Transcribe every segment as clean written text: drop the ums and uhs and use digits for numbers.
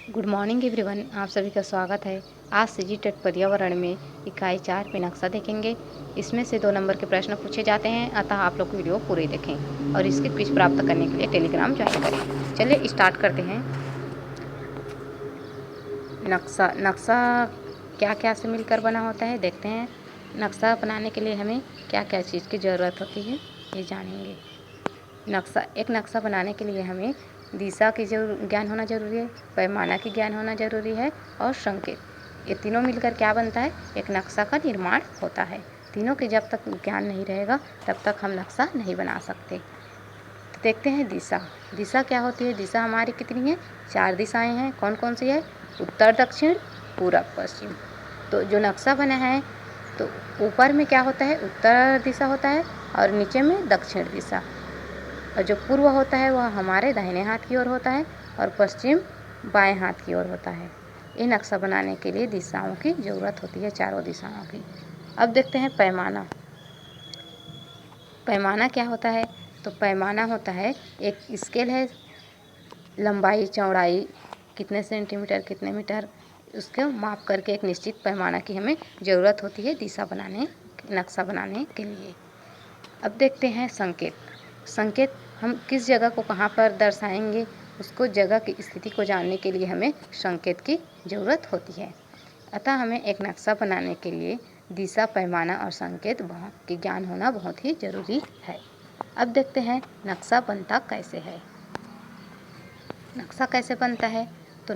Good morning everyone, आप सभी का स्वागत है। आज से जी टेट पर्यावरण में इकाई 4 पे नक्शा देखेंगे। इसमें से 2 नंबर के प्रश्न पूछे जाते हैं, अतः आप लोग वीडियो पूरी देखें और इसके क्विज प्राप्त करने के लिए टेलीग्राम ज्वाइन करें। चलिए स्टार्ट करते हैं। नक्शा क्या क्या से मिलकर बना होता है देखते हैं। नक्शा बनाने के लिए हमें क्या क्या चीज़ की ज़रूरत होती है ये जानेंगे। एक नक्शा बनाने के लिए हमें दिशा की ज्ञान होना ज़रूरी है, पैमाना की ज्ञान होना ज़रूरी है और संकेत। ये तीनों मिलकर क्या बनता है, एक नक्शा का निर्माण होता है। तीनों की जब तक ज्ञान नहीं रहेगा तब तक हम नक्शा नहीं बना सकते। तो देखते हैं दिशा क्या होती है। दिशा हमारी कितनी है, 4 दिशाएं हैं। कौन कौन सी है, उत्तर दक्षिण पूरब पश्चिम। तो जो नक्शा बना है तो ऊपर में क्या होता है, उत्तर दिशा होता है और नीचे में दक्षिण दिशा, और जो पूर्व होता है वह हमारे दाहिने हाथ की ओर होता है और पश्चिम बाएं हाथ की ओर होता है। ये नक्शा बनाने के लिए दिशाओं की ज़रूरत होती है, चारों दिशाओं की। अब देखते हैं पैमाना। पैमाना क्या होता है, तो पैमाना होता है एक स्केल है, लंबाई चौड़ाई कितने सेंटीमीटर कितने मीटर, उसको माप करके एक निश्चित पैमाना की हमें ज़रूरत होती है नक्शा बनाने के लिए। अब देखते हैं संकेत हम किस जगह को कहाँ पर दर्शाएंगे, उसको जगह की स्थिति को जानने के लिए हमें संकेत की ज़रूरत होती है। अतः हमें एक नक्शा बनाने के लिए दिशा, पैमाना और संकेत की ज्ञान होना बहुत ही ज़रूरी है। अब देखते हैं नक्शा बनता कैसे है। नक्शा कैसे बनता है, तो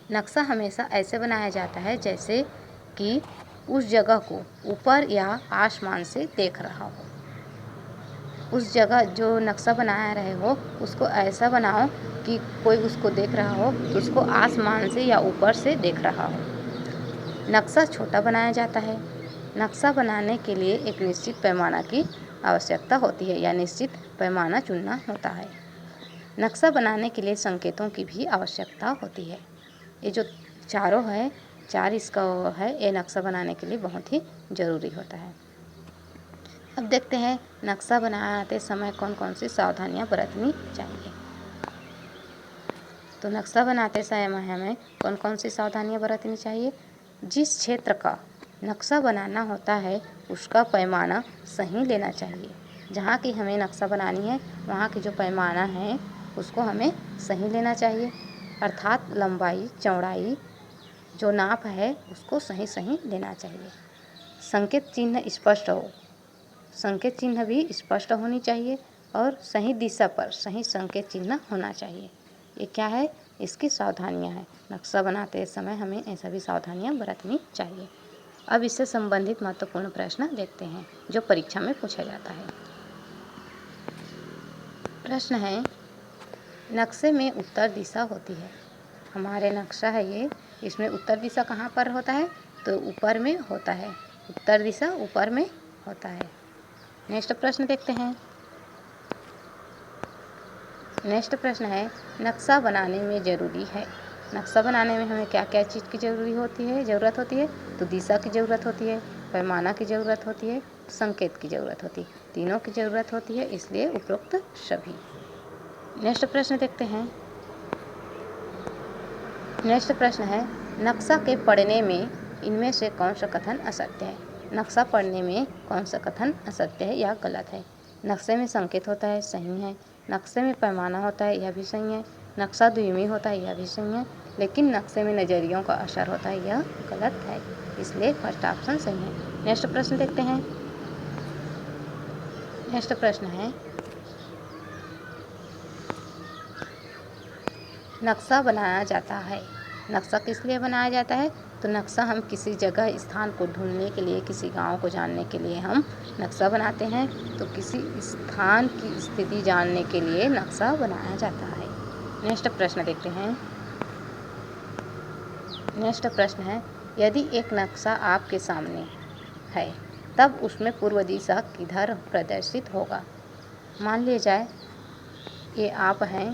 नक्शा हमेशा ऐसे बनाया जाता है जैसे कि उस जगह को ऊपर या आसमान से देख रहा हो। उस जगह जो नक्शा बना रहे हो उसको ऐसा बनाओ कि कोई उसको देख रहा हो, उसको आसमान से या ऊपर से देख रहा हो। नक्शा छोटा बनाया जाता है। नक्शा बनाने के लिए एक निश्चित पैमाना की आवश्यकता होती है या निश्चित पैमाना चुनना होता है। नक्शा बनाने के लिए संकेतों की भी आवश्यकता होती है। ये जो चारों है, चार इसका है, ये नक्शा बनाने के लिए बहुत ही ज़रूरी होता है। अब देखते हैं नक्शा बनाते समय कौन कौन सी सावधानियां बरतनी चाहिए। तो नक्शा बनाते समय हमें कौन कौन सी सावधानियां बरतनी चाहिए। जिस क्षेत्र का नक्शा बनाना होता है उसका पैमाना सही लेना चाहिए। जहाँ की हमें नक्शा बनानी है वहाँ की जो पैमाना है उसको हमें सही लेना चाहिए, अर्थात लंबाई चौड़ाई जो नाप है उसको सही लेना चाहिए। संकेत चिन्ह भी स्पष्ट होनी चाहिए और सही दिशा पर सही संकेत चिन्ह होना चाहिए। ये क्या है, इसकी सावधानियां हैं। नक्शा बनाते समय हमें ये सभी सावधानियां बरतनी चाहिए। अब इससे संबंधित महत्वपूर्ण प्रश्न देखते हैं जो परीक्षा में पूछा जाता है। प्रश्न है, नक्शे में उत्तर दिशा होती है। हमारे नक्शा है ये, इसमें उत्तर दिशा कहाँ पर होता है, तो ऊपर में होता है। उत्तर दिशा ऊपर में होता है। नेक्स्ट प्रश्न देखते हैं। नेक्स्ट प्रश्न है, नक्शा बनाने में ज़रूरी है। नक्शा बनाने में हमें क्या क्या चीज़ की ज़रूरत होती है, तो दिशा की ज़रूरत होती है, पैमाना की ज़रूरत होती है, संकेत की ज़रूरत होती है, तीनों की ज़रूरत होती है, इसलिए उपरोक्त सभी। नेक्स्ट प्रश्न देखते हैं। नेक्स्ट प्रश्न है, नक्शा के पढ़ने में इनमें से कौन सा कथन असत्य है। नक्शा पढ़ने में कौन सा कथन असत्य है या गलत है। नक्शे में संकेत होता है, सही है। नक्शे में पैमाना होता है, यह भी सही है। नक्शा द्विमीय होता है, यह भी सही है। लेकिन नक्शे में नज़रियों का असर होता है, यह गलत है, इसलिए फर्स्ट ऑप्शन सही है। नेक्स्ट प्रश्न देखते हैं। नेक्स्ट प्रश्न है, नक्शा बनाया जाता है। नक्शा किस लिए बनाया जाता है, तो नक्शा हम किसी जगह स्थान को ढूंढने के लिए, किसी गांव को जानने के लिए हम नक्शा बनाते हैं। तो किसी स्थान की स्थिति जानने के लिए नक्शा बनाया जाता है। नेक्स्ट प्रश्न देखते हैं। नेक्स्ट प्रश्न है, यदि एक नक्शा आपके सामने है तब उसमें पूर्व दिशा किधर प्रदर्शित होगा। मान लिया जाए ये आप हैं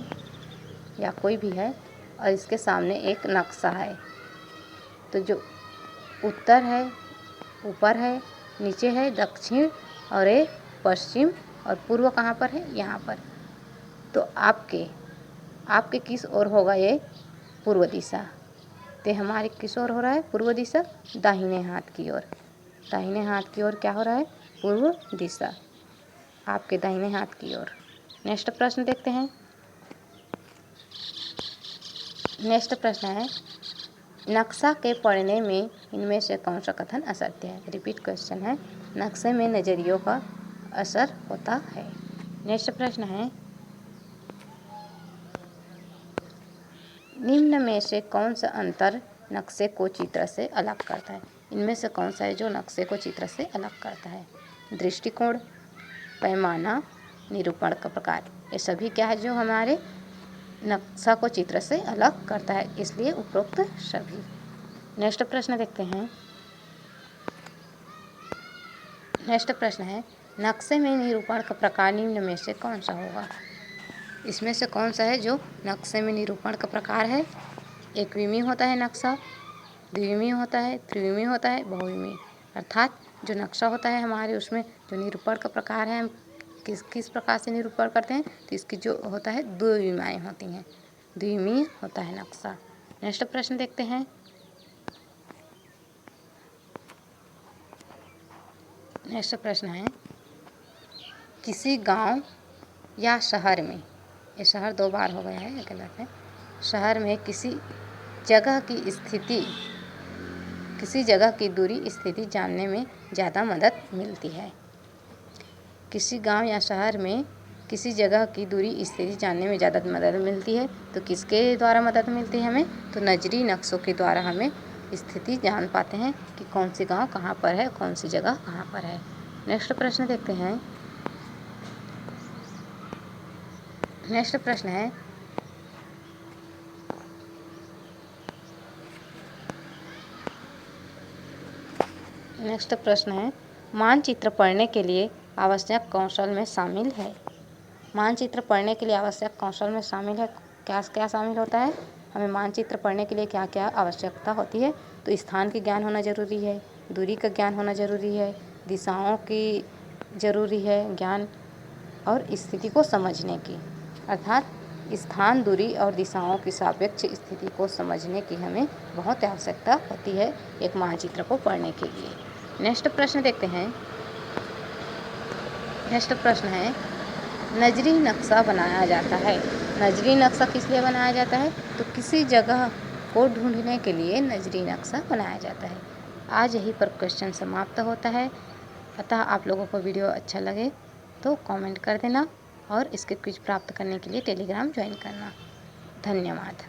या कोई भी है और इसके सामने एक नक्शा है, तो जो उत्तर है ऊपर है, नीचे है दक्षिण और ये पश्चिम और पूर्व कहाँ पर है, यहाँ पर। तो आपके किस ओर होगा ये पूर्व दिशा। तो हमारी किस ओर हो रहा है पूर्व दिशा, दाहिने हाथ की ओर। दाहिने हाथ की ओर क्या हो रहा है, पूर्व दिशा, आपके दाहिने हाथ की ओर। नेक्स्ट प्रश्न देखते हैं। नेक्स्ट प्रश्न है, नक्शा के पढ़ने में इनमें से कौन सा कथन असत्य है। रिपीट क्वेश्चन है, नक्शे में नज़रियों का असर होता है। नेक्स्ट प्रश्न है, निम्न में से कौन सा अंतर नक्शे को चित्र से अलग करता है। इनमें से कौन सा है जो नक्शे को चित्र से अलग करता है। दृष्टिकोण, पैमाना, निरूपण का प्रकार, ये सभी क्या है जो हमारे नक्शा को चित्र से अलग करता है, इसलिए उपरोक्त सभी। नेक्स्ट प्रश्न देखते हैं। नेक्स्ट प्रश्न है, नक्शे में निरूपण का प्रकार निम्न में से कौन सा होगा। इसमें से कौन सा है जो नक्शे में निरूपण का प्रकार है। एकविमी होता है नक्शा, द्विविमी होता है, त्रिविमी होता है, बहुविमी। अर्थात जो नक्शा होता है हमारे उसमें जो निरूपण का प्रकार है, हम किस किस प्रकार से निरूपण करते हैं, तो इसकी जो होता है दो विमाएँ होती हैं, द्विविमीय होता है नक्शा। नेक्स्ट प्रश्न देखते हैं। नेक्स्ट प्रश्न है, किसी गांव या शहर में, ये शहर दो बार हो गया है, ये गलत है। शहर में किसी जगह की स्थिति, किसी जगह की दूरी स्थिति जानने में ज़्यादा मदद मिलती है। किसी गांव या शहर में किसी जगह की दूरी स्थिति जानने में ज़्यादा मदद मिलती है, तो किसके द्वारा मदद मिलती है हमें, तो नजरी नक्शों के द्वारा हमें स्थिति जान पाते हैं कि कौन सी गांव कहाँ पर है, कौन सी जगह कहाँ पर है। नेक्स्ट प्रश्न देखते हैं। नेक्स्ट प्रश्न है, नेक्स्ट प्रश्न है, मानचित्र पढ़ने के लिए आवश्यक कौशल में शामिल है। मानचित्र पढ़ने के लिए आवश्यक कौशल में शामिल है, क्या क्या शामिल होता है। हमें मानचित्र पढ़ने के लिए क्या क्या आवश्यकता होती है, तो स्थान की ज्ञान होना ज़रूरी है, दूरी का ज्ञान होना ज़रूरी है, दिशाओं की ज़रूरी है ज्ञान, और स्थिति को समझने की, अर्थात स्थान, दूरी और दिशाओं की सापेक्ष स्थिति को समझने की हमें बहुत आवश्यकता होती है एक मानचित्र को पढ़ने के लिए। नेक्स्ट प्रश्न देखते हैं। नेक्स्ट प्रश्न है, नजरी नक्शा बनाया जाता है। नजरी नक्शा किस लिए बनाया जाता है, तो किसी जगह को ढूंढने के लिए नजरी नक्शा बनाया जाता है। आज यहीं पर क्वेश्चन समाप्त होता है। अतः आप लोगों को वीडियो अच्छा लगे तो कमेंट कर देना और इसके क्विज प्राप्त करने के लिए टेलीग्राम ज्वाइन करना। धन्यवाद।